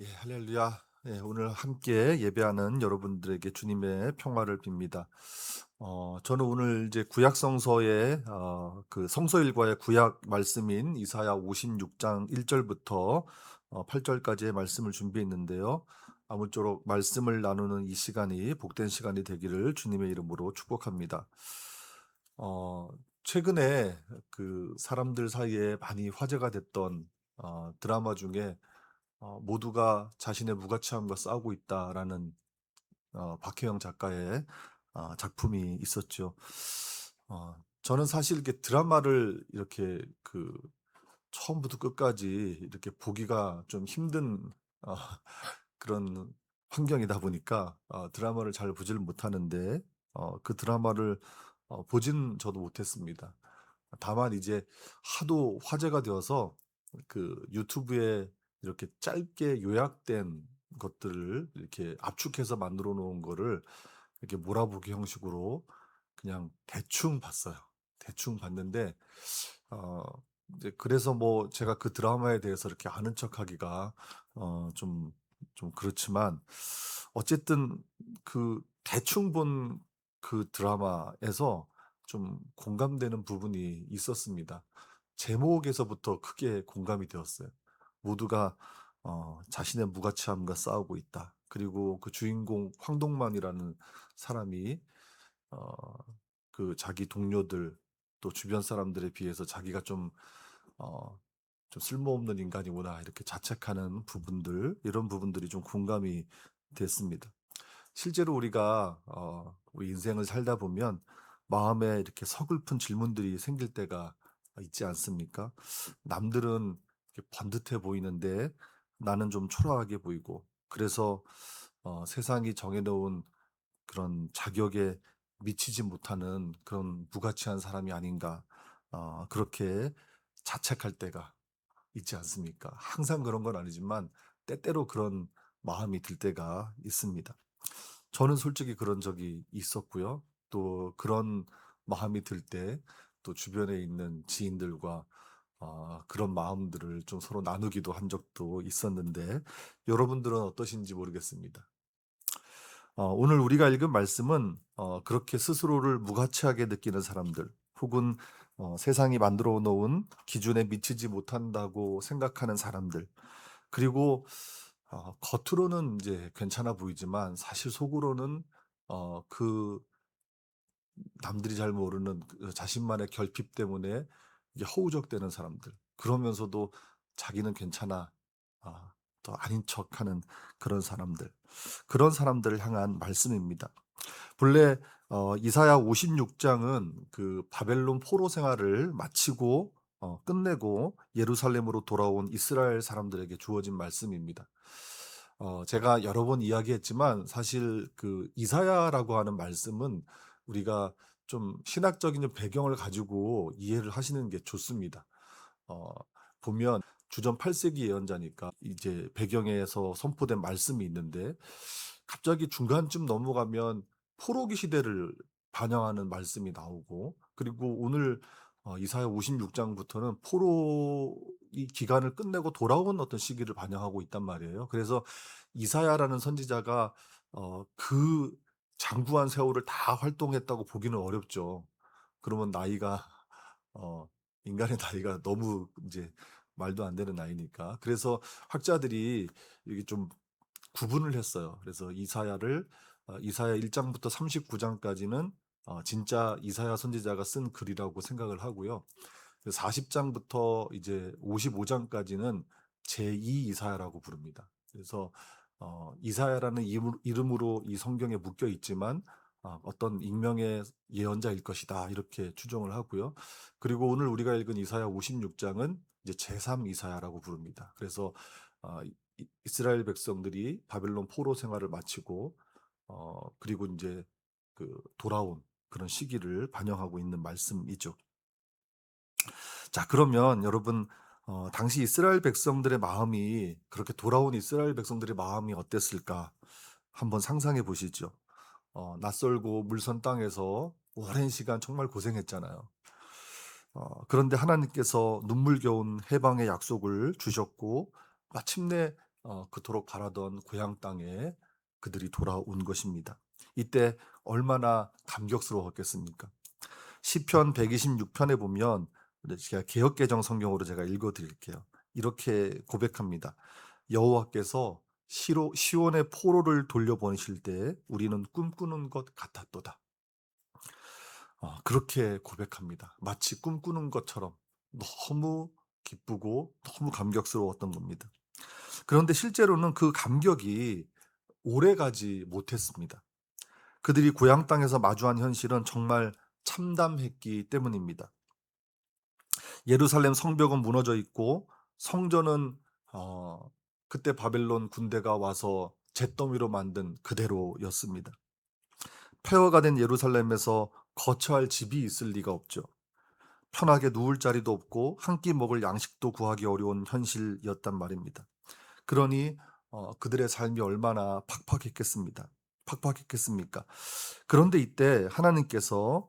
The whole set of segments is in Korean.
예, 할렐루야. 예, 오늘 함께 예배하는 여러분들에게 주님의 평화를 빕니다. 저는 오늘 이제 구약 성서의 그 성서일과의 구약 말씀인 이사야 56장 1절부터 8절까지의 말씀을 준비했는데요. 아무쪼록 말씀을 나누는 이 시간이 복된 시간이 되기를 주님의 이름으로 축복합니다. 어, 최근에 그 사람들 사이에 많이 화제가 됐던 드라마 중에 모두가 자신의 무가치함과 싸우고 있다라는 박혜영 작가의 작품이 있었죠. 저는 사실 이렇게 드라마를 이렇게 그 처음부터 끝까지 이렇게 보기가 좀 힘든 어, 그런 환경이다 보니까 드라마를 잘 보지를 못하는데 그 드라마를 보진 저도 못했습니다. 다만 이제 하도 화제가 되어서 그 유튜브에 이렇게 짧게 요약된 것들을 이렇게 압축해서 만들어 놓은 거를 이렇게 몰아보기 형식으로 그냥 대충 봤어요. 대충 봤는데 어 이제 그래서 뭐 제가 그 드라마에 대해서 이렇게 아는 척하기가 좀 그렇지만 어쨌든 그 대충 본 그 드라마에서 좀 공감되는 부분이 있었습니다. 제목에서부터 크게 공감이 되었어요. 모두가 자신의 무가치함과 싸우고 있다. 그리고 그 주인공 황동만이라는 사람이 어 그 자기 동료들 또 주변 사람들에 비해서 자기가 어 '좀 쓸모없는 인간이구나.' 이렇게 자책하는 부분들, 이런 부분들이 좀 공감이 됐습니다. 실제로 우리가 우리 인생을 살다 보면 마음에 이렇게 서글픈 질문들이 생길 때가 있지 않습니까? 남들은 이렇게 번듯해 보이는데 나는 좀 초라하게 보이고, 그래서 세상이 정해 놓은 그런 자격에 미치지 못하는 그런 무가치한 사람이 아닌가, 그렇게 자책할 때가 있지 않습니까? 항상 그런 건 아니지만 때때로 그런 마음이 들 때가 있습니다. 저는 솔직히 그런 적이 있었고요. 또 그런 마음이 들 때 또 주변에 있는 지인들과 그런 마음들을 좀 서로 나누기도 한 적도 있었는데, 여러분들은 어떠신지 모르겠습니다. 오늘 우리가 읽은 말씀은 그렇게 스스로를 무가치하게 느끼는 사람들, 혹은 세상이 만들어 놓은 기준에 미치지 못한다고 생각하는 사람들, 그리고 겉으로는 이제 괜찮아 보이지만 사실 속으로는 그 남들이 잘 모르는 그 자신만의 결핍 때문에 이게 허우적대는 사람들, 그러면서도 자기는 괜찮아, 또 아닌 척하는 그런 사람들, 그런 사람들을 향한 말씀입니다. 본래 이사야 56 장은 그 바벨론 포로 생활을 마치고 끝내고 예루살렘으로 돌아온 이스라엘 사람들에게 주어진 말씀입니다. 제가 여러 번 이야기했지만 사실 그 이사야라고 하는 말씀은 우리가 좀 신학적인 배경을 가지고 이해를 하시는 게 좋습니다. 어 보면 주전 8 세기 예언자니까 이제 배경에서 선포된 말씀이 있는데, 갑자기 중간쯤 넘어가면 포로기 시대를 반영하는 말씀이 나오고, 그리고 오늘 이사야 56 장부터는 포로 이 기간을 끝내고 돌아온 어떤 시기를 반영하고 있단 말이에요. 그래서 이사야라는 선지자가 그 장구한 세월을 다 활동했다고 보기는 어렵죠. 그러면 나이가 어 인간의 나이가 너무 이제 말도 안 되는 나이니까. 그래서 학자들이 이게 좀 구분을 했어요. 그래서 이사야를 이사야 1 장부터 39 장까지는 진짜 이사야 선지자가 쓴 글이라고 생각을 하고요. 그 40 장부터 이제 55 장까지는 제2 이사야라고 부릅니다. 그래서 이사야라는 이름으로 이 성경에 묶여 있지만 어떤 익명의 예언자일 것이다, 이렇게 추정을 하고요. 그리고 오늘 우리가 읽은 이사야 56 장은 이제 제3 이사야라고 부릅니다. 그래서 이스라엘 백성들이 바벨론 포로 생활을 마치고 그리고 이제 그 돌아온 그런 시기를 반영하고 있는 말씀이죠. 자, 그러면 여러분, 당시 이스라엘 백성들의 마음이, 그렇게 돌아온 이스라엘 백성들의 마음이 어땠을까 한번 상상해 보시죠. 낯설고 물선 땅에서 오랜 시간 정말 고생했잖아요. 그런데 하나님께서 눈물겨운 해방의 약속을 주셨고 마침내 그토록 바라던 고향 땅에 그들이 돌아온 것입니다. 이때 얼마나 감격스러웠겠습니까? 시편 126편에 보면, 제가 개역개정 성경으로 제가 읽어 드릴게요. 이렇게 고백합니다. 여호와께서 시온의 포로를 돌려보내실 때 우리는 꿈꾸는 것 같았도다. 그렇게 고백합니다. 마치 꿈꾸는 것처럼 너무 기쁘고 너무 감격스러웠던 겁니다. 그런데 실제로는 그 감격이 오래가지 못했습니다. 그들이 고향 땅에서 마주한 현실은 정말 참담했기 때문입니다. 예루살렘 성벽은 무너져 있고 성전은 어 그때 바벨론 군대가 와서 잿더미로 만든 그대로였습니다. 폐허가 된 예루살렘에서 거처할 집이 있을 리가 없죠. 편하게 누울 자리도 없고 한 끼 먹을 양식도 구하기 어려운 현실이었단 말입니다. 그러니 그들의 삶이 얼마나 팍팍했겠습니까? 그런데 이때 하나님께서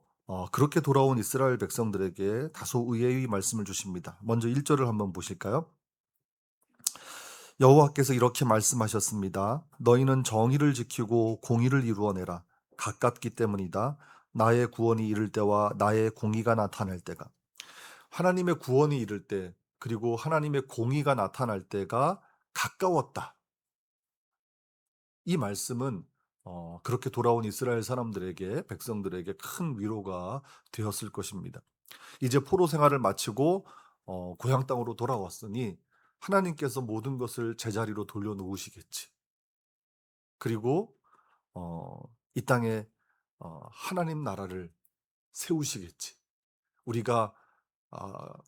그렇게 돌아온 이스라엘 백성들에게 다소 의외의 말씀을 주십니다. 먼저 1절을 한번 보실까요? 여호와께서 이렇게 말씀하셨습니다. 너희는 정의를 지키고 공의를 이루어내라. 가깝기 때문이다. 나의 구원이 이를 때와 나의 공의가 나타날 때가. 하나님의 구원이 이를 때, 그리고 하나님의 공의가 나타날 때가 가까웠다. 이 말씀은 그렇게 돌아온 이스라엘 사람들에게, 백성들에게 큰 위로가 되었을 것입니다. 이제 포로 생활을 마치고 고향 땅으로 돌아왔으니 하나님께서 모든 것을 제자리로 돌려놓으시겠지. 그리고 어, 이 땅에 하나님 나라를 세우시겠지. 우리가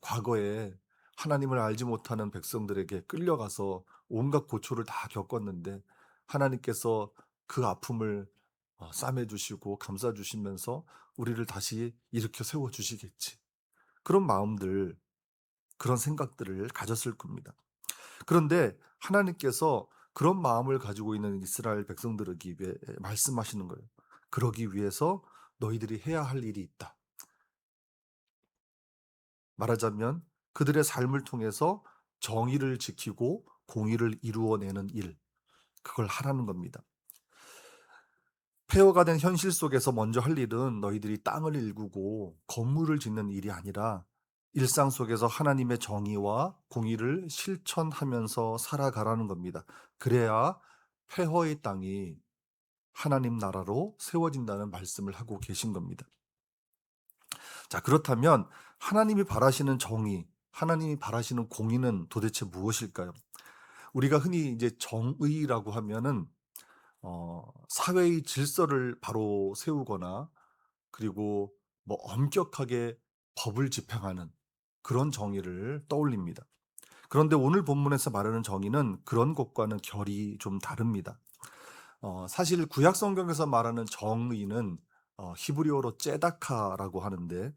과거에 하나님을 알지 못하는 백성들에게 끌려가서 온갖 고초를 다 겪었는데 하나님께서 그 아픔을 싸매 주시고 감싸 주시면서 우리를 다시 일으켜 세워 주시겠지. 그런 마음들, 그런 생각들을 가졌을 겁니다. 그런데 하나님께서 그런 마음을 가지고 있는 이스라엘 백성들에게 말씀하시는 거예요. 그러기 위해서 너희들이 해야 할 일이 있다. 말하자면 그들의 삶을 통해서 정의를 지키고 공의를 이루어내는 일, 그걸 하라는 겁니다. 폐허가 된 현실 속에서 먼저 할 일은 너희들이 땅을 일구고 건물을 짓는 일이 아니라 일상 속에서 하나님의 정의와 공의를 실천하면서 살아가라는 겁니다. 그래야 폐허의 땅이 하나님 나라로 세워진다는 말씀을 하고 계신 겁니다. 자, 그렇다면 하나님이 바라시는 정의, 하나님이 바라시는 공의는 도대체 무엇일까요? 우리가 흔히 이제 정의라고 하면은 사회의 질서를 바로 세우거나, 그리고 뭐 엄격하게 법을 집행하는 그런 정의를 떠올립니다. 그런데 오늘 본문에서 말하는 정의는 그런 것과는 결이 좀 다릅니다. 사실 구약 성경에서 말하는 정의는 히브리어로 째다카라고 하는데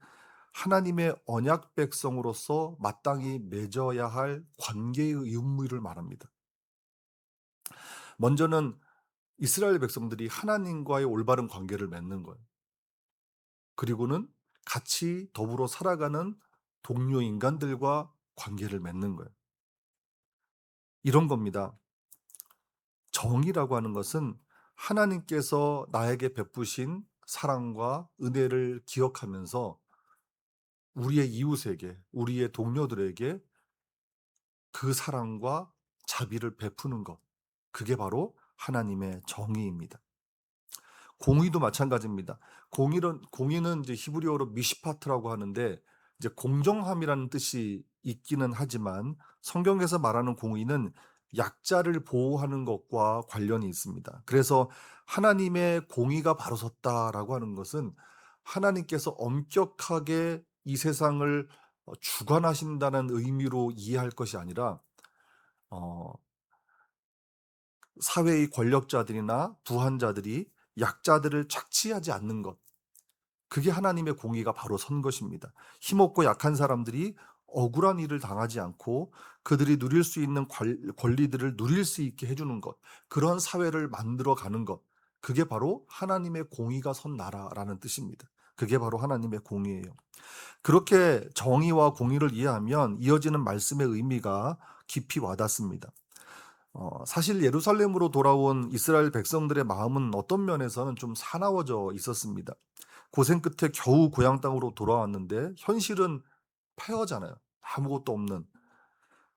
하나님의 언약 백성으로서 마땅히 맺어야 할 관계의 의무를 말합니다. 먼저는 이스라엘 백성들이 하나님과의 올바른 관계를 맺는 거예요. 그리고는 같이 더불어 살아가는 동료 인간들과 관계를 맺는 거예요. 이런 겁니다. 정의라고 하는 것은 하나님께서 나에게 베푸신 사랑과 은혜를 기억하면서 우리의 이웃에게, 우리의 동료들에게 그 사랑과 자비를 베푸는 것. 그게 바로 하나님의 정의입니다. 공의도 마찬가지입니다. 공의는 이제 히브리어로 미시파트라고 하는데 이제 공정함이라는 뜻이 있기는 하지만 성경에서 말하는 공의는 약자를 보호하는 것과 관련이 있습니다. 그래서 하나님의 공의가 바로 섰다라고 하는 것은 하나님께서 엄격하게 이 세상을 주관하신다는 의미로 이해할 것이 아니라 어 사회의 권력자들이나 부한자들이 약자들을 착취하지 않는 것, 그게 하나님의 공의가 바로 선 것입니다. 힘없고 약한 사람들이 억울한 일을 당하지 않고 그들이 누릴 수 있는 권리들을 누릴 수 있게 해주는 것, 그런 사회를 만들어 가는 것, 그게 바로 하나님의 공의가 선 나라라는 뜻입니다. 그게 바로 하나님의 공의예요. 그렇게 정의와 공의를 이해하면 이어지는 말씀의 의미가 깊이 와닿습니다. 사실 예루살렘으로 돌아온 이스라엘 백성들의 마음은 어떤 면에서는 좀 사나워져 있었습니다. 고생 끝에 겨우 고향 땅으로 돌아왔는데 현실은 폐허잖아요. 아무것도 없는.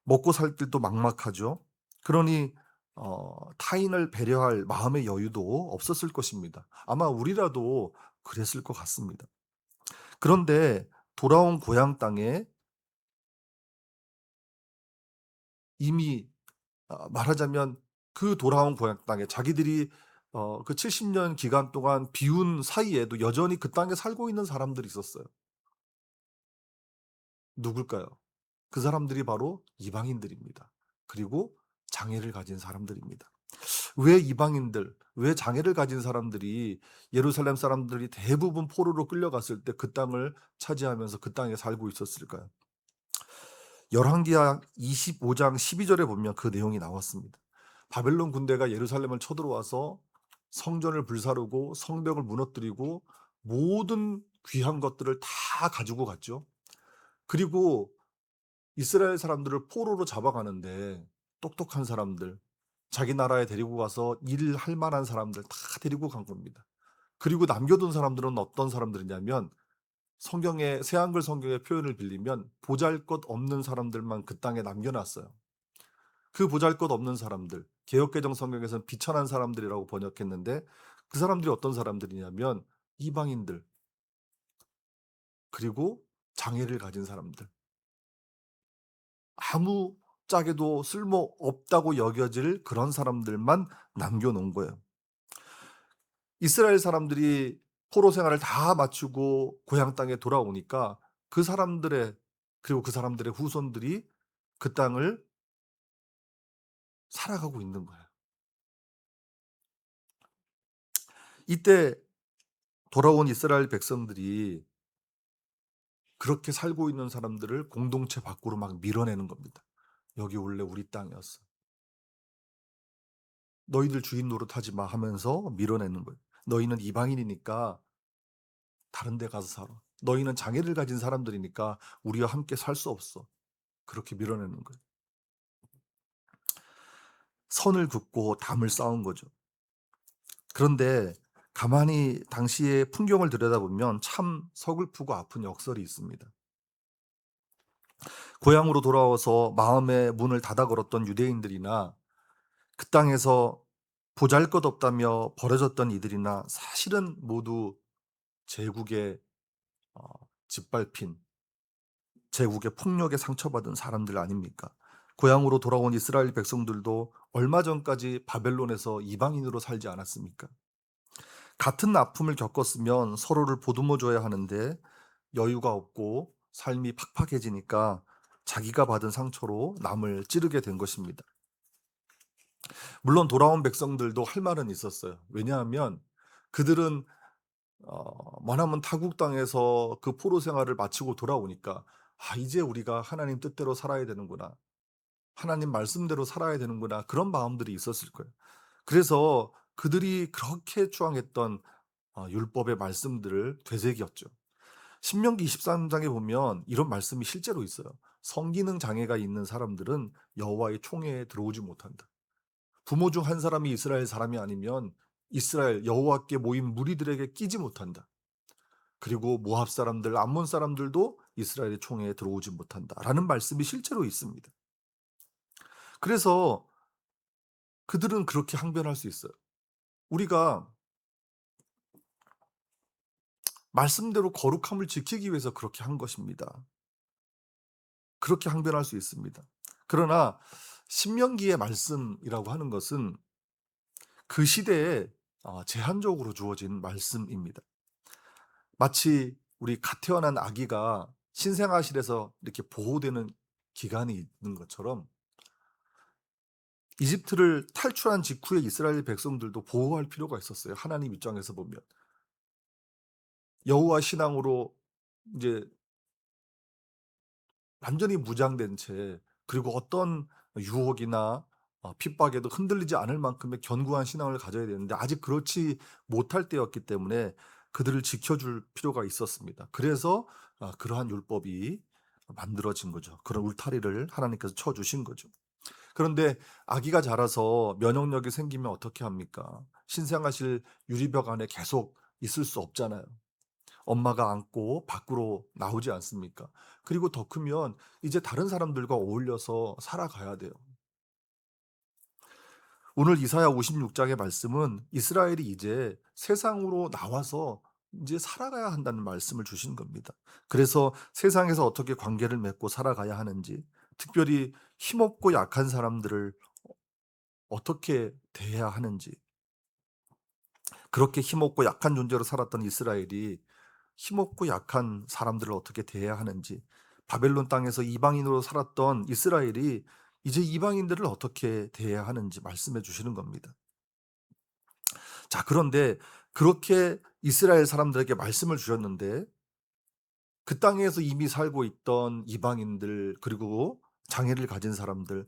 먹고 살 길도 막막하죠. 그러니 타인을 배려할 마음의 여유도 없었을 것입니다. 아마 우리라도 그랬을 것 같습니다. 그런데 돌아온 고향 땅에 이미 말하자면 그 돌아온 고향 땅에 자기들이 그 70년 기간 동안 비운 사이에도 여전히 그 땅에 살고 있는 사람들이 있었어요. 누굴까요? 그 사람들이 바로 이방인들입니다. 그리고 장애를 가진 사람들입니다. 왜 이방인들, 왜 장애를 가진 사람들이 예루살렘 사람들이 대부분 포로로 끌려갔을 때 그 땅을 차지하면서 그 땅에 살고 있었을까요? 열왕기하 25장 12절에 보면 그 내용이 나왔습니다. 바벨론 군대가 예루살렘을 쳐들어와서 성전을 불사르고 성벽을 무너뜨리고 모든 귀한 것들을 다 가지고 갔죠. 그리고 이스라엘 사람들을 포로로 잡아가는데 똑똑한 사람들, 자기 나라에 데리고 가서 일할 만한 사람들 다 데리고 간 겁니다. 그리고 남겨둔 사람들은 어떤 사람들이냐면 성경의 새한글 성경의 표현을 빌리면 보잘것없는 사람들만 그 땅에 남겨놨어요. 그 보잘것없는 사람들, 개역개정 성경에서는 비천한 사람들이라고 번역했는데 그 사람들이 어떤 사람들이냐면 이방인들, 그리고 장애를 가진 사람들, 아무 짝에도 쓸모없다고 여겨질 그런 사람들만 남겨놓은 거예요. 이스라엘 사람들이 포로 생활을 다 마치고 고향 땅에 돌아오니까 그 사람들의, 그리고 그 사람들의 후손들이 그 땅을 살아가고 있는 거예요. 이때 돌아온 이스라엘 백성들이 그렇게 살고 있는 사람들을 공동체 밖으로 막 밀어내는 겁니다. "여기 원래 우리 땅이었어. 너희들 주인 노릇하지 마." 하면서 밀어내는 거예요. "너희는 이방인이니까 다른 데 가서 살아. 너희는 장애를 가진 사람들이니까 우리와 함께 살 수 없어." 그렇게 밀어내는 거예요. 선을 긋고 담을 쌓은 거죠. 그런데 가만히 당시의 풍경을 들여다보면 참 서글프고 아픈 역설이 있습니다. 고향으로 돌아와서 마음의 문을 닫아 걸었던 유대인들이나 그 땅에서 보잘것없다며 버려졌던 이들이나 사실은 모두 제국의 어 짓밟힌, 제국의 폭력에 상처받은 사람들 아닙니까? 고향으로 돌아온 이스라엘 백성들도 얼마 전까지 바벨론에서 이방인으로 살지 않았습니까? 같은 아픔을 겪었으면 서로를 보듬어 줘야 하는데 여유가 없고 삶이 팍팍해지니까 자기가 받은 상처로 남을 찌르게 된 것입니다. 물론 돌아온 백성들도 할 말은 있었어요. 왜냐하면 그들은 머나먼 타국 땅에서 그 포로 생활을 마치고 돌아오니까 '아 이제 우리가 하나님 뜻대로 살아야 되는구나. 하나님 말씀대로 살아야 되는구나.' 그런 마음들이 있었을 거예요. 그래서 그들이 그렇게 추앙했던 율법의 말씀들을 되새겼죠. 신명기 23장에 보면 이런 말씀이 실제로 있어요. "성기능 장애가 있는 사람들은 여호와의 총회에 들어오지 못한다." 부모 중 한 사람이 이스라엘 사람이 아니면 이스라엘 여호와께 모인 무리들에게 끼지 못한다. 그리고 모압 사람들, 암몬 사람들도 이스라엘의 총회에 들어오지 못한다라는 말씀이 실제로 있습니다. 그래서 그들은 그렇게 항변할 수 있어요. 우리가 말씀대로 거룩함을 지키기 위해서 그렇게 한 것입니다. 그렇게 항변할 수 있습니다. 그러나 신명기의 말씀이라고 하는 것은 그 시대에 제한적으로 주어진 말씀입니다. 마치 우리 갓 태어난 아기가 신생아실에서 이렇게 보호되는 기간이 있는 것처럼 이집트를 탈출한 직후에 이스라엘 백성들도 보호할 필요가 있었어요. 하나님 입장에서 보면. 여호와 신앙으로 이제 완전히 무장된 채, 그리고 어떤 유혹이나 핍박에도 흔들리지 않을 만큼의 견고한 신앙을 가져야 되는데 아직 그렇지 못할 때였기 때문에 그들을 지켜줄 필요가 있었습니다. 그래서 그러한 율법이 만들어진 거죠. 그런 울타리를 하나님께서 쳐 주신 거죠. 그런데 아기가 자라서 면역력이 생기면 어떻게 합니까? 신생아실 유리벽 안에 계속 있을 수 없잖아요. 엄마가 안고 밖으로 나오지 않습니까? 그리고 더 크면 이제 다른 사람들과 어울려서 살아가야 돼요. 오늘 이사야 56장의 말씀은 이스라엘이 이제 세상으로 나와서 이제 살아가야 한다는 말씀을 주시는 겁니다. 그래서 세상에서 어떻게 관계를 맺고 살아가야 하는지, 특별히 힘없고 약한 사람들을 어떻게 대해야 하는지, 그렇게 힘없고 약한 존재로 살았던 이스라엘이 힘없고 약한 사람들을 어떻게 대해야 하는지, 바벨론 땅에서 이방인으로 살았던 이스라엘이 이제 이방인들을 어떻게 대해야 하는지 말씀해 주시는 겁니다. 자, 그런데 그렇게 이스라엘 사람들에게 말씀을 주셨는데 그 땅에서 이미 살고 있던 이방인들, 그리고 장애를 가진 사람들,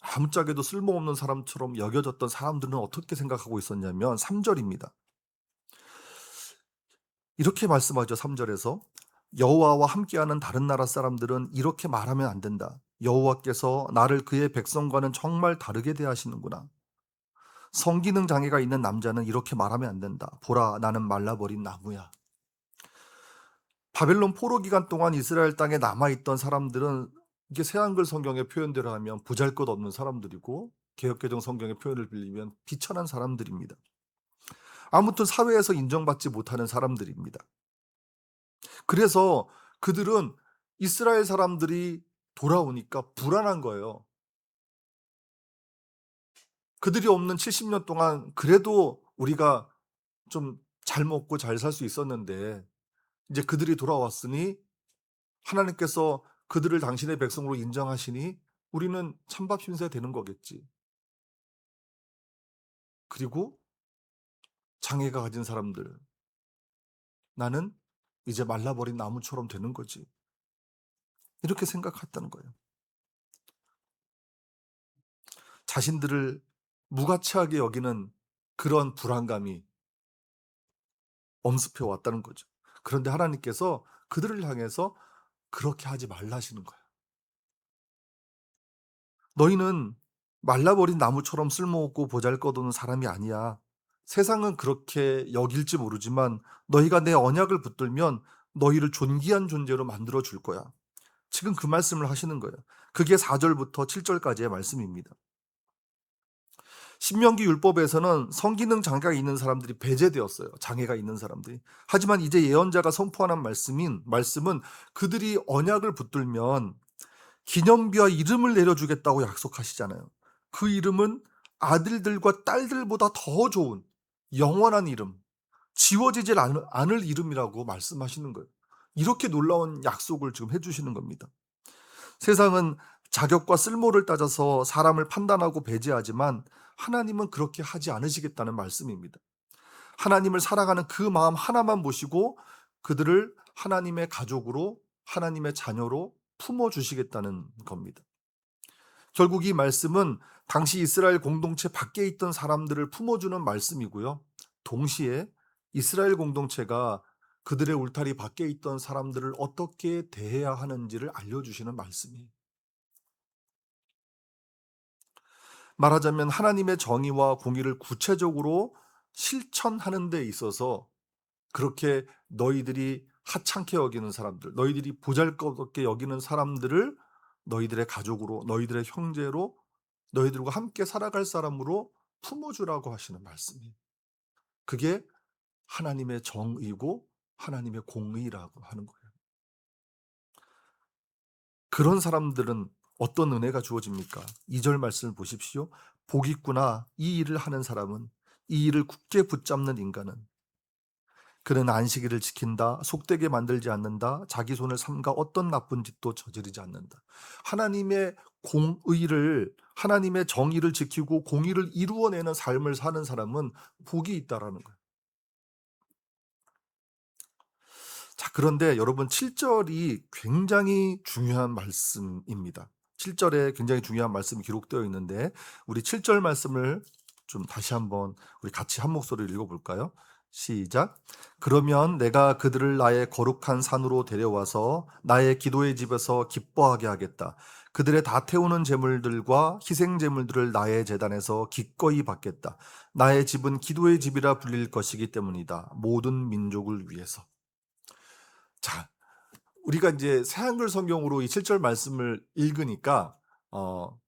아무짝에도 쓸모없는 사람처럼 여겨졌던 사람들은 어떻게 생각하고 있었냐면 3 절입니다. 이렇게 말씀하죠. 3 절에서 여호와와 함께하는 다른 나라 사람들은 이렇게 말하면 안 된다. 여호와께서 나를 그의 백성과는 정말 다르게 대하시는구나. 성기능 장애가 있는 남자는 이렇게 말하면 안 된다. 보라, 나는 말라버린 나무야. 바벨론 포로 기간 동안 이스라엘 땅에 남아 있던 사람들은, 이게 새한글 성경의 표현대로 하면 보잘것없는 사람들이고, 개역개정 성경의 표현을 빌리면 비천한 사람들입니다. 아무튼 사회에서 인정받지 못하는 사람들입니다. 그래서 그들은 이스라엘 사람들이 돌아오니까 불안한 거예요. 그들이 없는 70년 동안 그래도 우리가 좀 잘 먹고 잘 살 수 있었는데 이제 그들이 돌아왔으니 하나님께서 그들을 당신의 백성으로 인정하시니 우리는 찬밥 신세 되는 거겠지. 그리고 장애가 가진 사람들, 나는 이제 말라버린 나무처럼 되는 거지. 이렇게 생각했다는 거예요. 자신들을 무가치하게 여기는 그런 불안감이 엄습해 왔다는 거죠. 그런데 하나님께서 그들을 향해서 그렇게 하지 말라시는 거예요. 너희는 말라버린 나무처럼 쓸모없고 보잘것없는 사람이 아니야. 세상은 그렇게 여길지 모르지만 너희가 내 언약을 붙들면 너희를 존귀한 존재로 만들어 줄 거야. 지금 그 말씀을 하시는 거예요. 그게 4 절부터 7 절까지의 말씀입니다. 신명기 율법에서는 성기능 장애가 있는 사람들이 배제되었어요. 장애가 있는 사람들이. 하지만 이제 예언자가 선포하는 말씀은 그들이 언약을 붙들면 기념비와 이름을 내려주겠다고 약속하시잖아요. 그 이름은 아들들과 딸들보다 더 좋은 영원한 이름, 지워지지 않을 이름이라고 말씀하시는 거예요. 이렇게 놀라운 약속을 지금 해주시는 겁니다. 세상은 자격과 쓸모를 따져서 사람을 판단하고 배제하지만 하나님은 그렇게 하지 않으시겠다는 말씀입니다. 하나님을 사랑하는 그 마음 하나만 보시고 그들을 하나님의 가족으로, 하나님의 자녀로 품어주시겠다는 겁니다. 결국 이 말씀은 당시 이스라엘 공동체 밖에 있던 사람들을 품어주는 말씀이고요. 동시에 이스라엘 공동체가 그들의 울타리 밖에 있던 사람들을 어떻게 대해야 하는지를 알려주시는 말씀이에요. 말하자면 하나님의 정의와 공의를 구체적으로 실천하는 데 있어서 그렇게 너희들이 하찮게 여기는 사람들, 너희들이 보잘것없게 여기는 사람들을 너희들의 가족으로, 너희들의 형제로, 너희들과 함께 살아갈 사람으로 품어주라고 하시는 말씀이에요. 그게 하나님의 정의고 하나님의 공의라고 하는 거예요. 그런 사람들은 어떤 은혜가 주어집니까? 2절 말씀을 보십시오. 복 있구나. 이 일을 하는 사람은, 이 일을 굳게 붙잡는 인간은 그는 안식일을 지킨다. 속되게 만들지 않는다. 자기 손을 삼가 어떤 나쁜 짓도 저지르지 않는다. 하나님의 공의를, 하나님의 정의를 지키고 공의를 이루어내는 삶을 사는 사람은 복이 있다라는 거예요. 자, 그런데 여러분 7절이 굉장히 중요한 말씀입니다. 7절에 굉장히 중요한 말씀이 기록되어 있는데 우리 7절 말씀을 좀 다시 한번 우리 같이 한 목소리로 읽어볼까요? 시작. 그러면 내가 그들을 나의 거룩한 산으로 데려와서 나의 기도의 집에서 기뻐하게 하겠다. 그들의 다 태우는 제물들과 희생 제물들을 나의 제단에서 기꺼이 받겠다. 나의 집은 기도의 집이라 불릴 것이기 때문이다. 모든 민족을 위해서. 자, 우리가 이제 새한글 성경으로 이 7절 말씀을 읽으니까 어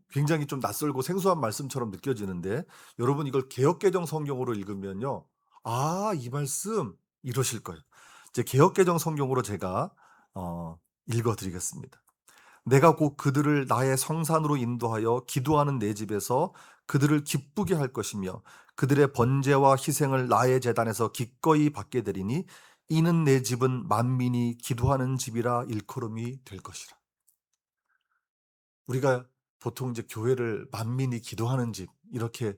굉장히 좀 낯설고 생소한 말씀처럼 느껴지는데, 여러분 이걸 개역개정 성경으로 읽으면요, 아, 이 말씀 이러실 거예요. 이제 개역개정 성경으로 제가 읽어 드리겠습니다. 내가 곧 그들을 나의 성산으로 인도하여 기도하는 내 집에서 그들을 기쁘게 할 것이며 그들의 번제와 희생을 나의 제단에서 기꺼이 받게 되리니 이는 내 집은 만민이 기도하는 집이라 일컬음이 될 것이라. 우리가 보통 이제 교회를 만민이 기도하는 집 이렇게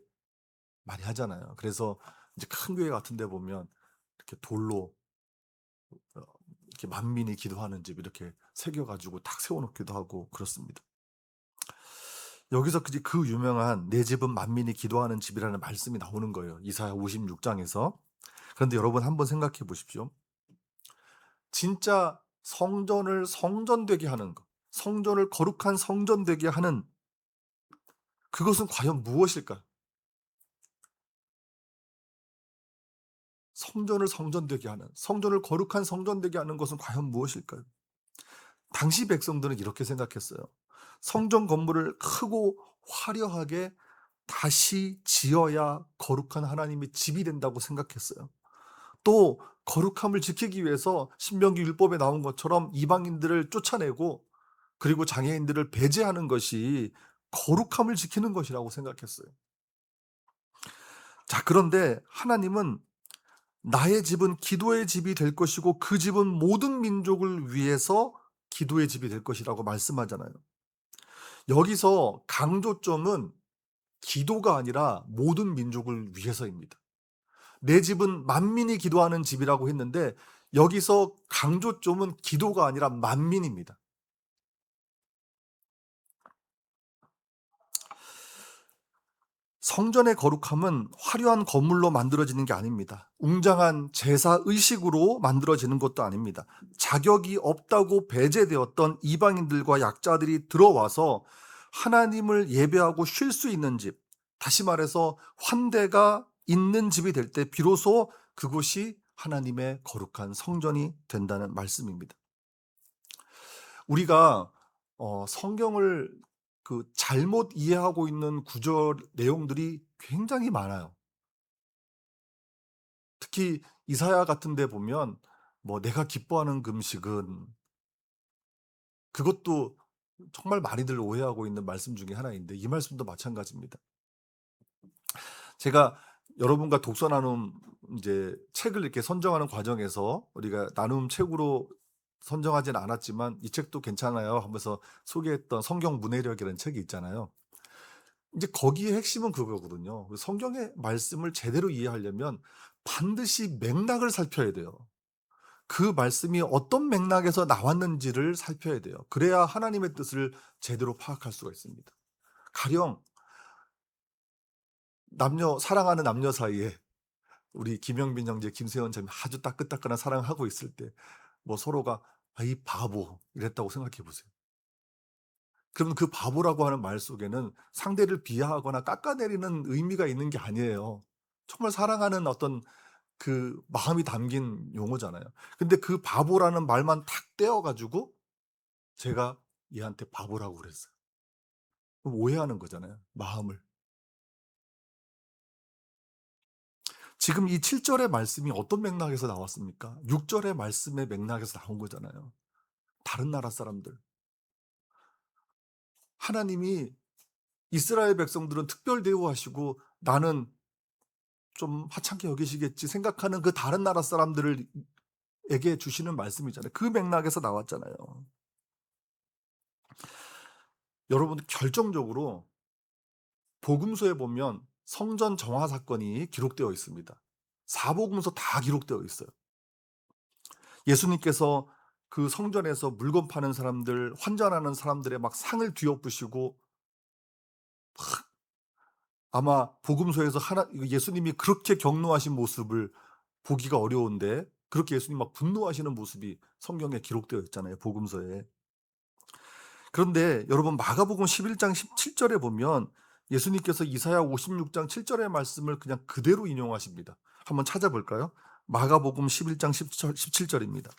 많이 하잖아요. 그래서 이제 큰 교회 같은 데 보면 이렇게 돌로 어 이렇게 만민이 기도하는 집 이렇게 새겨 가지고 딱 세워 놓기도 하고 그렇습니다. 여기서 그 유명한 "내 집은 만민이 기도하는 집이라는 말씀이 나오는 거예요, 이사야 56장에서. 그런데 여러분 한번 생각해 보십시오. 진짜 성전을 성전되게 하는 것, 성전을 거룩한 성전되게 하는 그것은 과연 무엇일까요? 성전을 성전되게 하는, 성전을 거룩한 성전되게 하는 것은 과연 무엇일까요? 당시 백성들은 이렇게 생각했어요. 성전 건물을 크고 화려하게 다시 지어야 거룩한 하나님의 집이 된다고 생각했어요. 또 거룩함을 지키기 위해서 신명기 율법에 나온 것처럼 이방인들을 쫓아내고 그리고 장애인들을 배제하는 것이 거룩함을 지키는 것이라고 생각했어요. 자, 그런데 하나님은 나의 집은 기도의 집이 될 것이고 그 집은 모든 민족을 위해서 기도의 집이 될 것이라고 말씀하잖아요. 여기서 강조점은 기도가 아니라 모든 민족을 위해서입니다. 내 집은 만민이 기도하는 집이라고 했는데 여기서 강조점은 기도가 아니라 만민입니다. 성전의 거룩함은 화려한 건물로 만들어지는 게 아닙니다. 웅장한 제사 의식으로 만들어지는 것도 아닙니다. 자격이 없다고 배제되었던 이방인들과 약자들이 들어와서 하나님을 예배하고 쉴 수 있는 집, 다시 말해서 환대가 있는 집이 될 때 비로소 그곳이 하나님의 거룩한 성전이 된다는 말씀입니다. 우리가 성경을 잘못 이해하고 있는 구절 내용들이 굉장히 많아요. 특히 이사야 같은 데 보면 뭐 "내가 기뻐하는 금식은", 그것도 정말 많이들 오해하고 있는 말씀 중에 하나인데 이 말씀도 마찬가지입니다. 제가 여러분과 독서 나눔 이제 책을 이렇게 선정하는 과정에서 우리가 나눔 책으로 선정하진 않았지만 "이 책도 괜찮아요." 하면서 소개했던 성경 문해력이라는 책이 있잖아요. 이제 거기에 핵심은 그거거든요. 그 성경의 말씀을 제대로 이해하려면 반드시 맥락을 살펴야 돼요. 그 말씀이 어떤 맥락에서 나왔는지를 살펴야 돼요. 그래야 하나님의 뜻을 제대로 파악할 수가 있습니다. 가령 사랑하는 남녀 사이에 우리 김영빈 형제, 김세원 자매 아주 따끈따끈한 사랑을 하고 있을 때 뭐 서로가 "아, 이 바보." 이랬다고 생각해 보세요. 그러면 그 바보라고 하는 말 속에는 상대를 비하하거나 깎아내리는 의미가 있는 게 아니에요. 정말 사랑하는 어떤 그 마음이 담긴 용어잖아요. 근데 그 바보라는 말만 탁 떼어 가지고 제가 얘한테 바보라고 그랬어요. 그럼 오해하는 거잖아요, 마음을. 지금 이 7 절의 말씀이 어떤 맥락에서 나왔습니까? 6 절의 말씀의 맥락에서 나온 거잖아요. 다른 나라 사람들. 하나님이 이스라엘 백성들은 특별 대우하시고 '나는 좀 하찮게 여기시겠지.' 생각하는 그 다른 나라 사람들을 에게 주시는 말씀이잖아요. 그 맥락에서 나왔잖아요. 여러분, 결정적으로 복음서에 보면 성전 정화 사건이 기록되어 있습니다. 사복음서 다 기록되어 있어요. 예수님께서 그 성전에서 물건 파는 사람들, 환전하는 사람들의 막 상을 뒤엎으시고, 아마 복음서에서 예수님이 그렇게 격노하신 모습을 보기가 어려운데 그렇게 예수님 막 분노하시는 모습이 성경에 기록되어 있잖아요, 복음서에. 그런데 여러분 마가복음 11장 17절에 보면 예수님께서 이사야 56장 7절의 말씀을 그냥 그대로 인용하십니다. 한번 찾아볼까요? 마가복음 11장 17절입니다.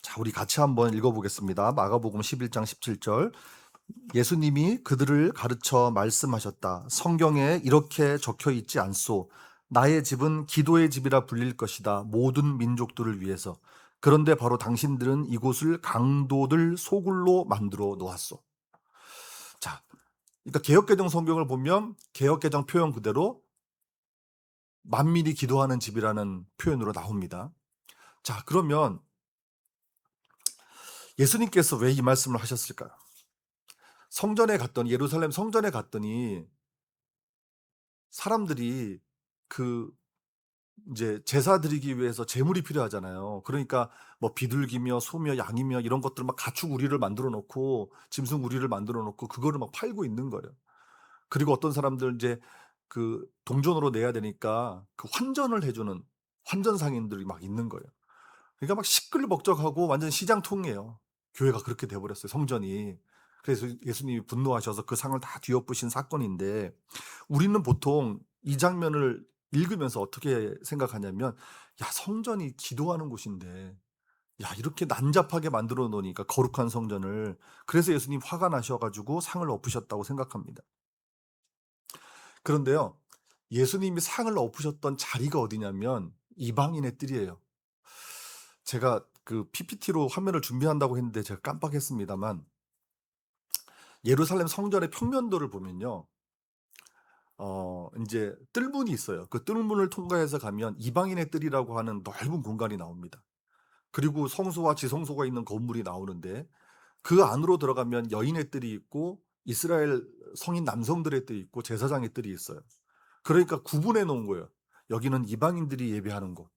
자, 우리 같이 한번 읽어보겠습니다. 마가복음 11장 17절. 예수님이 그들을 가르쳐 말씀하셨다. 성경에 이렇게 적혀 있지 않소. 나의 집은 기도의 집이라 불릴 것이다. 모든 민족들을 위해서. 그런데 바로 당신들은 이곳을 강도들 소굴로 만들어 놓았소. 자, 그러니까 개역개정 성경을 보면 개역개정 표현 그대로 만민이 기도하는 집이라는 표현으로 나옵니다. 자, 그러면 예수님께서 왜 이 말씀을 하셨을까요? 성전에 갔더니 예루살렘 성전에 갔더니 사람들이 그 이제 제사 드리기 위해서 제물이 필요하잖아요. 그러니까 뭐 비둘기며 소며 양이며 이런 것들 막 가축 우리를 만들어 놓고 짐승 우리를 만들어 놓고 그거를 막 팔고 있는 거예요. 그리고 어떤 사람들 이제 그 동전으로 내야 되니까 그 환전을 해 주는 환전 상인들이 막 있는 거예요. 그러니까 막 시끌벅적하고 완전 시장통이에요. 교회가 그렇게 돼 버렸어요, 성전이. 그래서 예수님이 분노하셔서 그 상을 다 뒤엎으신 사건인데 우리는 보통 이 장면을 읽으면서 어떻게 생각하냐면 '야 성전이 기도하는 곳인데 야 이렇게 난잡하게 만들어 놓으니까 거룩한 성전을.' 그래서 예수님 화가 나셔 가지고 상을 엎으셨다고 생각합니다. 그런데요. 예수님이 상을 엎으셨던 자리가 어디냐면 이방인의 뜰이에요. 제가 그 PPT로 화면을 준비한다고 했는데 제가 깜빡했습니다만 예루살렘 성전의 평면도를 보면요. 인제 뜰문이 있어요. 그 뜰문을 통과해서 가면 이방인의 뜰이라고 하는 넓은 공간이 나옵니다. 그리고 성소와 지성소가 있는 건물이 나오는데 그 안으로 들어가면 여인의 뜰이 있고 이스라엘 성인 남성들의 뜰이 있고 제사장의 뜰이 있어요. 그러니까 구분해 놓은 거예요. 여기는 이방인들이 예배하는 곳.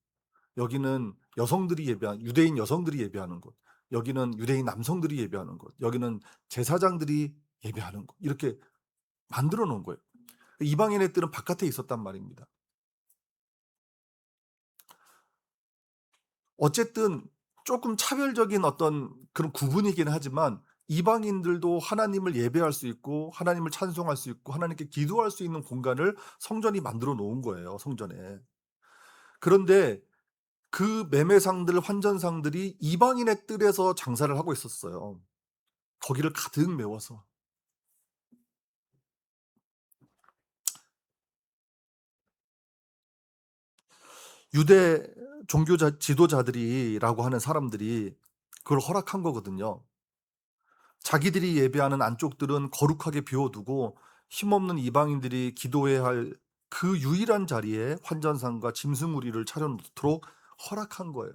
여기는 여성들이 예배한 유대인 여성들이 예배하는 곳. 여기는 유대인 남성들이 예배하는 곳. 여기는 제사장들이 예배하는 곳. 이렇게 만들어 놓은 거예요. 이방인의 뜰은 바깥에 있었단 말입니다. 어쨌든 조금 차별적인 어떤 그런 구분이긴 하지만 이방인들도 하나님을 예배할 수 있고 하나님을 찬송할 수 있고 하나님께 기도할 수 있는 공간을 성전이 만들어 놓은 거예요, 성전에. 그런데 그 매매상들, 환전상들이 이방인의 뜰에서 장사를 하고 있었어요. 거기를 가득 메워서. 유대 종교자 지도자들이라고 하는 사람들이 그걸 허락한 거거든요. 자기들이 예배하는 안쪽들은 거룩하게 비워두고 힘없는 이방인들이 기도해야 할 그 유일한 자리에 환전상과 짐승무리를 차려 놓도록 허락한 거예요.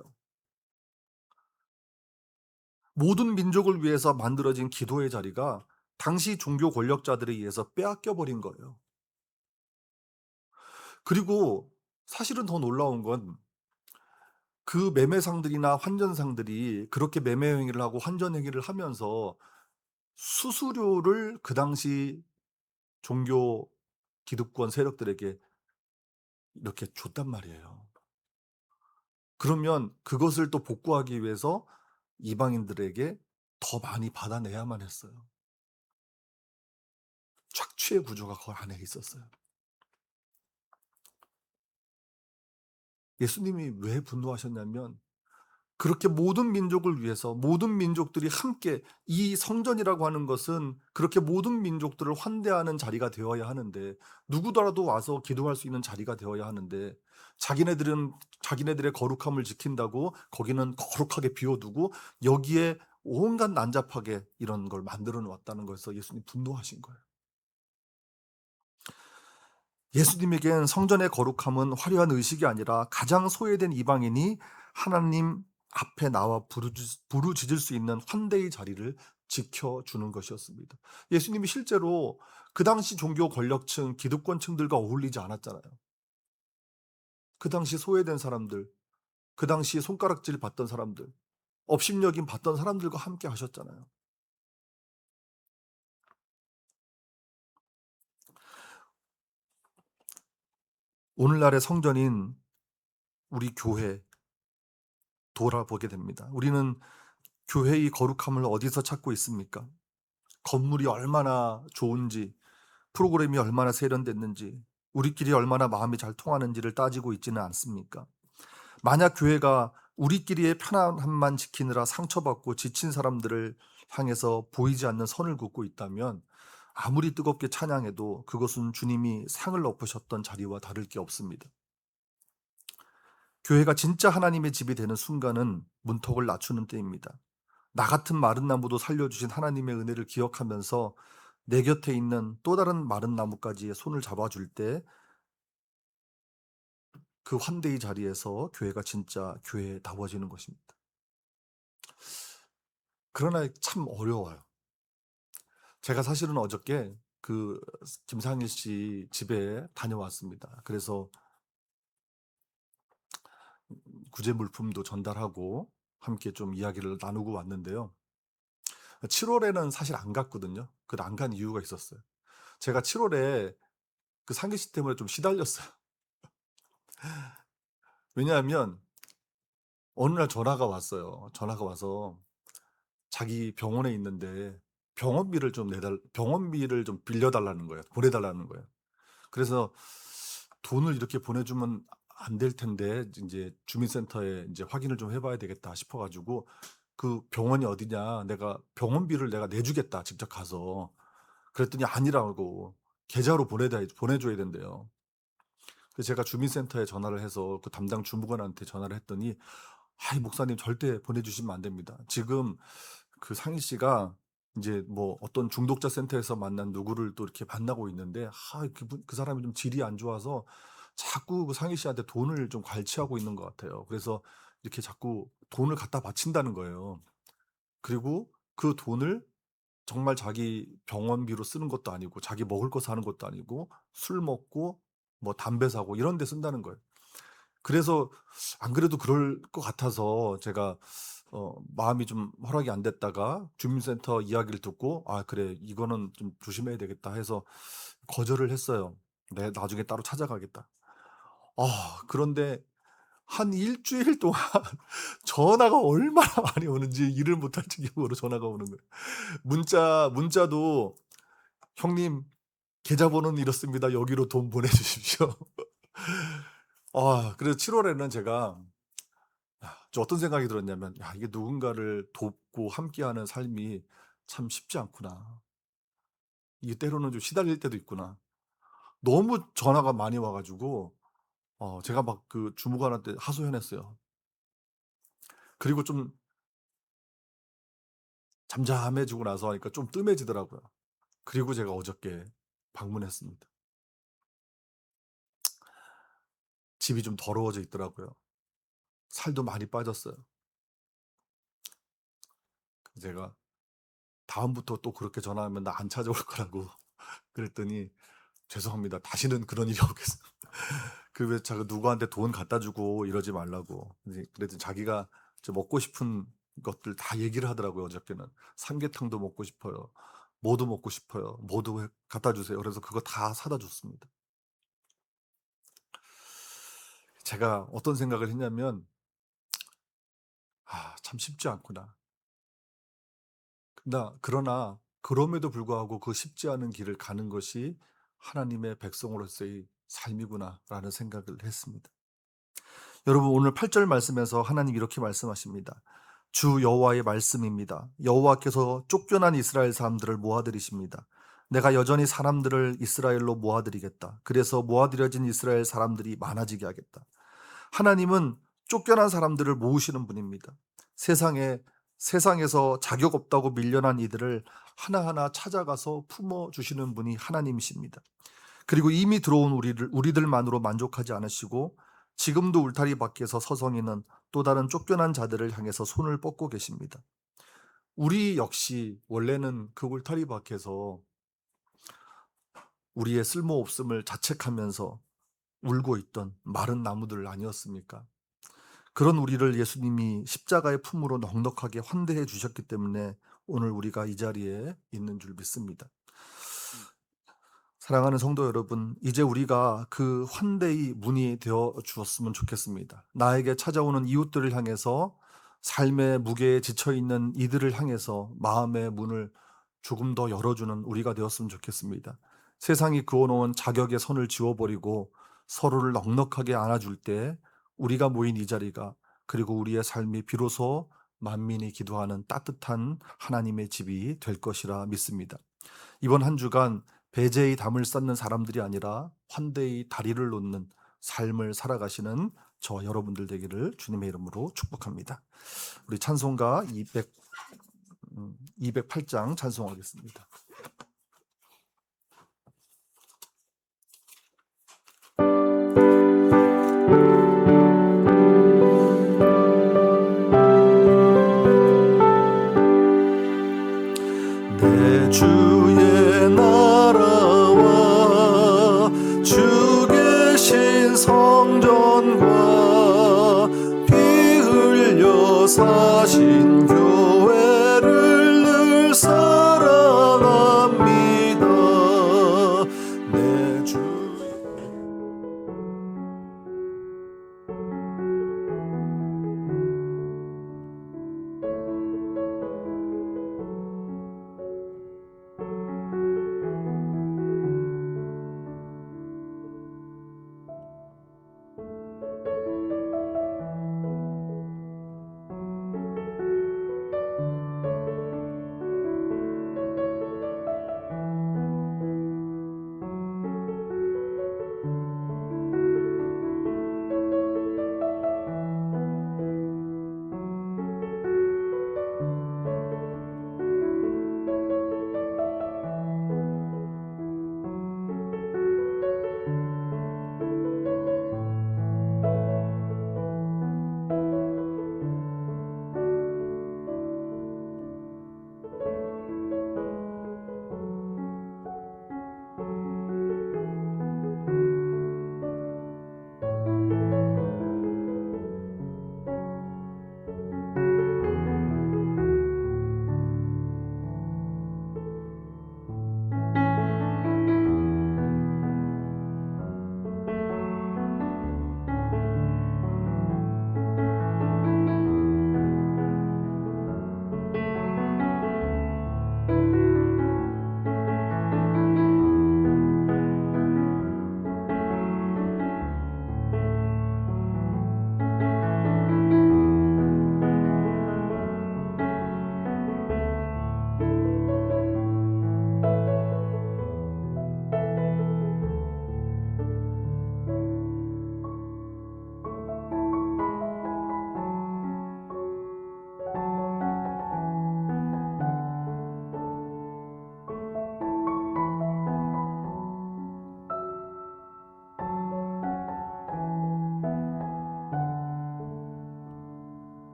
모든 민족을 위해서 만들어진 기도의 자리가 당시 종교 권력자들에 의해서 빼앗겨 버린 거예요. 그리고 사실은 더 놀라운 건 그 매매상들이나 환전상들이 그렇게 매매 행위를 하고 환전 행위를 하면서 수수료를 그 당시 종교 기득권 세력들에게 이렇게 줬단 말이에요. 그러면 그것을 또 복구하기 위해서 이방인들에게 더 많이 받아내야만 했어요. 착취의 구조가 그 안에 있었어요. 예수님이 왜 분노하셨냐면 그렇게 모든 민족을 위해서 모든 민족들이 함께 이 성전이라고 하는 것은 그렇게 모든 민족들을 환대하는 자리가 되어야 하는데 누구더라도 와서 기도할 수 있는 자리가 되어야 하는데 자기네들은 자기네들의 거룩함을 지킨다고 거기는 거룩하게 비워두고 여기에 온갖 난잡하게 이런 걸 만들어 놓았다는 거에서 예수님 분노하신 거예요. 예수님에겐 성전의 거룩함은 화려한 의식이 아니라 가장 소외된 이방인이 하나님 앞에 나와 부르짖을 수 있는 환대의 자리를 지켜주는 것이었습니다. 예수님이 실제로 그 당시 종교 권력층, 기득권층들과 어울리지 않았잖아요. 그 당시 소외된 사람들, 그 당시에 손가락질 받던 사람들, 업신여김 받던 사람들과 함께 하셨잖아요. 오늘날의 성전인 우리 교회 돌아보게 됩니다. 우리는 교회의 거룩함을 어디서 찾고 있습니까? 건물이 얼마나 좋은지, 프로그램이 얼마나 세련됐는지, 우리끼리 얼마나 마음이 잘 통하는지를 따지고 있지는 않습니까? 만약 교회가 우리끼리의 편안함만 지키느라 상처받고 지친 사람들을 향해서 보이지 않는 선을 긋고 있다면 아무리 뜨겁게 찬양해도 그것은 주님이 상을 엎으셨던 자리와 다를 게 없습니다. 교회가 진짜 하나님의 집이 되는 순간은 문턱을 낮추는 때입니다. 나 같은 마른 나무도 살려주신 하나님의 은혜를 기억하면서 내 곁에 있는 또 다른 마른 나무까지 손을 잡아줄 때 그 환대의 자리에서 교회가 진짜 교회다워지는 것입니다. 그러나 참 어려워요. 제가 사실은 어저께 그 김상일 씨 집에 다녀왔습니다. 그래서 구제 물품도 전달하고 함께 좀 이야기를 나누고 왔는데요. 7월에는 사실 안 갔거든요. 그 안 간 이유가 있었어요. 제가 7월에 그 상기 씨 때문에 좀 시달렸어요. 왜냐하면 어느 날 전화가 왔어요. 전화가 와서 자기 병원에 있는데 병원비를 좀 빌려 달라는 거예요. 보내 달라는 거예요. 그래서 돈을 이렇게 보내주면 안 될 텐데 인제 주민센터에 인제 확인을 좀 해 봐야 되겠다 싶어 가지고 "그 병원이 어디냐. 내가 병원비를 내가 내주겠다 직접 가서." 그랬더니 아니라고 계좌로 보내줘야 된대요. 그래서 제가 주민센터에 전화를 해서 그 담당 주무관한테 전화를 했더니 "아이 목사님 절대 보내주시면 안 됩니다. 지금 그 상희 씨가 인제 뭐 어떤 중독자 센터에서 만난 누구를 또 이렇게 만나고 있는데 그 사람이 좀 질이 안 좋아서 자꾸 그 상희 씨한테 돈을 좀 갈취하고 있는 것 같아요. 그래서 이렇게 자꾸 돈을 갖다 바친다는 거예요. 그리고 그 돈을 정말 자기 병원비로 쓰는 것도 아니고 자기 먹을 거 사는 것도 아니고 술 먹고 뭐 담배 사고 이런 데 쓴다는 거예요. 그래서 안 그래도 그럴 것 같아서 제가 마음이 좀 허락이 안 됐다가 주민센터 이야기를 듣고 '아 그래. 이거는 좀 조심해야 되겠다.' 해서 거절을 했어요. "네. 나중에 따로 찾아가겠다." 그런데 한 일 주일 동안 전화가 얼마나 많이 오는지 이를 못할 지경으로 전화가 오는 거예요. 문자도 "형님 계좌번호는 이렇습니다. 여기로 돈 보내주십시오." 그래서 7 월에는 제가 저 어떤 생각이 들었냐면 '야 이게 누군가를 돕고 함께하는 삶이 참 쉽지 않구나. 이게 때로는 좀 시달릴 때도 있구나.' 너무 전화가 많이 와 가지고 제가 막 그 주무관한테 하소연했어요. 그리고 좀 잠잠해지고 나서 하니까 좀 뜸해지더라고요. 그리고 제가 어저께 방문했습니다. 집이 좀 더러워져 있더라고요. 살도 많이 빠졌어요. 그래서 제가 다음부터 또 그렇게 전화하면 나 안 찾아올 거라고 그랬더니 "죄송합니다. 다시는 그런 일이 없겠습" 그 왜 자꾸 누구한테 돈 갖다 주고 이러지 말라고. 이제 그랬더니 자기가 먹고 싶은 것들 다 얘기를 하더라고요 어저께는. "삼계탕도 먹고 싶어요. 뭐도 먹고 싶어요. 뭐도 갖다 주세요." 그래서 그거 다 사다 줬습니다. 제가 어떤 생각을 했냐면 '참 쉽지 않구나.' 그러나 그럼에도 불구하고 그 쉽지 않은 길을 가는 것이 '하나님의 백성으로서의 삶이구나.'라는 생각을 했습니다. 여러분 오늘 8절 말씀에서 하나님 이렇게 말씀하십니다. 주 여호와의 말씀입니다. 여호와께서 쫓겨난 이스라엘 사람들을 모아들이십니다. 내가 여전히 사람들을 이스라엘로 모아들이겠다. 그래서 모아들여진 이스라엘 사람들이 많아지게 하겠다. 하나님은 쫓겨난 사람들을 모으시는 분입니다. 세상에서 자격 없다고 밀려난 이들을 하나하나 찾아가서 품어 주시는 분이 하나님이십니다. 그리고 이미 들어온 우리들만으로 만족하지 않으시고 지금도 울타리 밖에서 서성이는 또 다른 쫓겨난 자들을 향해서 손을 뻗고 계십니다. 우리 역시 원래는 그 울타리 밖에서 우리의 쓸모없음을 자책하면서 울고 있던 마른 나무들 아니었습니까? 그런 우리를 예수님이 십자가의 품으로 넉넉하게 환대해 주셨기 때문에 오늘 우리가 이 자리에 있는 줄 믿습니다. 음. 사랑하는 성도 여러분, 이제 우리가 그 환대의 문이 되어 주었으면 좋겠습니다. 나에게 찾아오는 이웃들을 향해서, 삶의 무게에 지쳐 있는 이들을 향해서 마음의 문을 조금 더 열어주는 우리가 되었으면 좋겠습니다. 세상이 그어놓은 자격의 선을 지워버리고 서로를 넉넉하게 안아줄 때 우리가 모인 이 자리가, 그리고 우리의 삶이 비로소 만민이 기도하는 따뜻한 하나님의 집이 될 것이라 믿습니다. 이번 한 주간 배제의 담을 쌓는 사람들이 아니라 환대의 다리를 놓는 삶을 살아가시는 저 여러분들 되기를 주님의 이름으로 축복합니다. 우리 찬송가 208장 찬송하겠습니다.